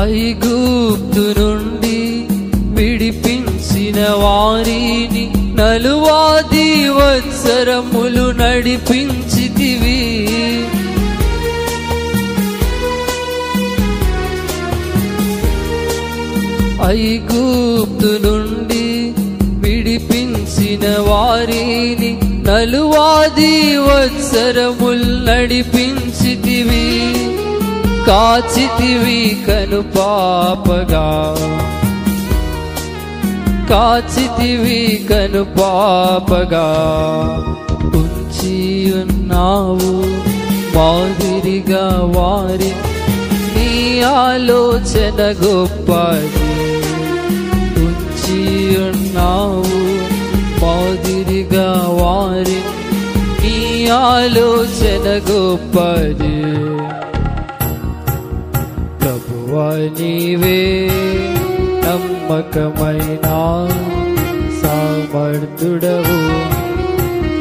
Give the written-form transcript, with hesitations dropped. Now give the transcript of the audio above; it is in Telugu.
ఐగుప్తు నుండి విడిపించిన వారిని 40 సంవత్సరములు నడిపించితివి. ఐగుప్తు నుండి విడిపించిన వారిని 40 సంవత్సరములు నడిపించితివి. కాచితివి కనుపాపగా, కాచితివి కనుపాపగా, ఉంచి ఉన్నావు మాదిరిగా వారి. నీ ఆలోచన గొప్పది, ఉంచి ఉన్నావు మాదిరిగా వారి. నీ ఆలోచన గొప్పది. ప్రభువా నీవే నమ్మకమైన సమర్థుడవు.